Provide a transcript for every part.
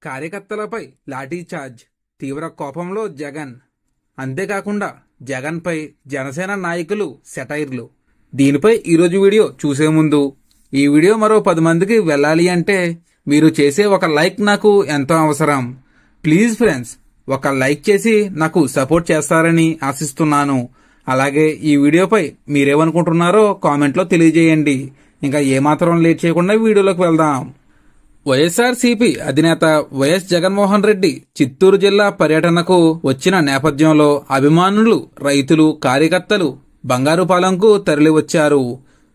కార్యకర్తలపై లాఠీచార్జ్, తీవ్ర కోపంలో జగన్. అంతేకాకుండా జగన్పై జనసేన నాయకులు సెటైర్లు. దీనిపై ఈరోజు వీడియో చూసే ముందు ఈ వీడియో మరో 10 మందికి వెళ్ళాలి అంటే మీరు చేసే ఒక లైక్ నాకు ఎంతో అవసరం. ప్లీజ్ ఫ్రెండ్స్, ఒక లైక్ చేసి నాకు సపోర్ట్ చేస్తారని ఆశిస్తున్నాను. అలాగే ఈ వీడియోపై మీరేమనుకుంటున్నారో కామెంట్లో తెలియజేయండి. ఇంకా ఏమాత్రం లేట్ చేయకుండా వీడియోలోకి వెళ్దాం. వైఎస్ఆర్సీపీ అధినేత వైఎస్ జగన్మోహన్ రెడ్డి చిత్తూరు జిల్లా పర్యటనకు వచ్చిన నేపథ్యంలో అభిమానులు, రైతులు, కార్యకర్తలు బంగారుపాలెంకు తరలివచ్చారు.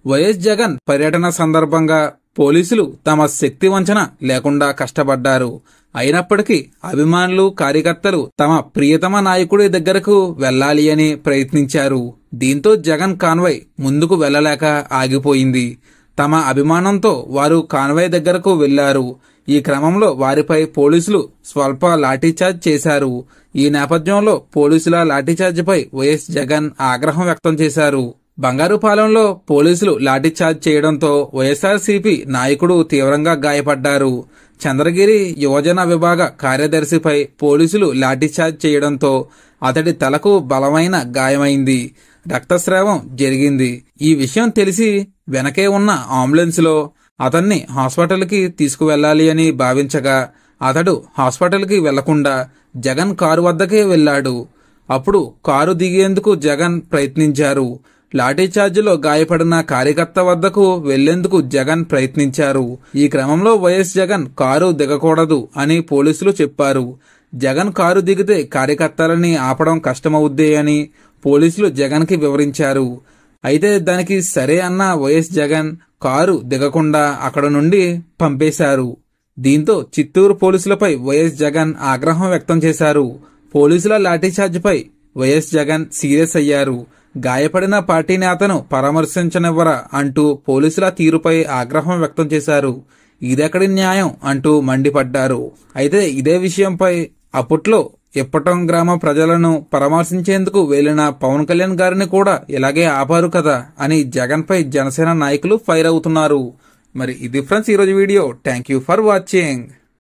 వైఎస్ జగన్ పర్యటన సందర్భంగా పోలీసులు తమ శక్తి వంచన లేకుండా కష్టపడ్డారు. అయినప్పటికీ అభిమానులు, కార్యకర్తలు తమ ప్రియతమ నాయకుడి దగ్గరకు వెళ్లాలి అని ప్రయత్నించారు. దీంతో జగన్ కాన్వాయ్ ముందుకు వెళ్లలేక ఆగిపోయింది. తమ అభిమానంతో వారు కాన్వాయ్ దగ్గరకు వెళ్లారు. ఈ క్రమంలో వారిపై పోలీసులు స్వల్ప లాఠీచార్జ్ చేశారు. ఈ నేపథ్యంలో పోలీసుల లాఠీచార్జిపై వైఎస్ జగన్ ఆగ్రహం వ్యక్తం చేశారు. బంగారుపాలెంలో పోలీసులు లాఠీచార్జ్ చేయడంతో వైఎస్ఆర్సీపీ నాయకుడు తీవ్రంగా గాయపడ్డారు. చంద్రగిరి యువజన విభాగ కార్యదర్శిపై పోలీసులు లాఠీచార్జ్ చేయడంతో అతడి తలకు బలమైన గాయమైంది. రక్తస్రావం జరిగింది. ఈ విషయం తెలిసి వెనకే ఉన్న అంబులెన్స్ లో అతన్ని హాస్పిటల్కి తీసుకువెళ్లాలి అని భావించగా అతడు హాస్పిటల్కి వెళ్లకుండా జగన్ కారు వద్దకే వెళ్లాడు. అప్పుడు కారు దిగేందుకు జగన్ ప్రయత్నించారు. లాఠీచార్జిలో గాయపడిన కార్యకర్త వద్దకు వెళ్లేందుకు జగన్ ప్రయత్నించారు. ఈ క్రమంలో వైఎస్ జగన్ కారు దిగకూడదు అని పోలీసులు చెప్పారు. జగన్ కారు దిగితే కార్యకర్తలని ఆపడం కష్టమవుద్దే అని పోలీసులు జగన్ కి వివరించారు. అయితే దానికి సరే అన్న వైఎస్ జగన్ కారు దిగకుండా అక్కడ నుండి పంపేశారు. దీంతో చిత్తూరు పోలీసులపై వైఎస్ జగన్ ఆగ్రహం వ్యక్తం చేశారు. పోలీసుల లాఠీచార్జిపై వైఎస్ జగన్ సీరియస్ అయ్యారు. గాయపడిన పార్టీ నేతను పరామర్శించనివ్వరా అంటూ పోలీసుల తీరుపై ఆగ్రహం వ్యక్తం చేశారు. ఇదెక్కడి న్యాయం అంటూ మండిపడ్డారు. అయితే ఇదే విషయంపై అప్పట్లో ఇప్పటం గ్రామ ప్రజలను పరామర్శించేందుకు వెళ్లిన పవన్ కళ్యాణ్ గారిని కూడా ఇలాగే ఆపారు కదా అని జగన్ పై జనసేన నాయకులు ఫైర్ అవుతున్నారు. మరి ఇది ఫ్రెండ్స్ ఈరోజు video. Thank you for watching.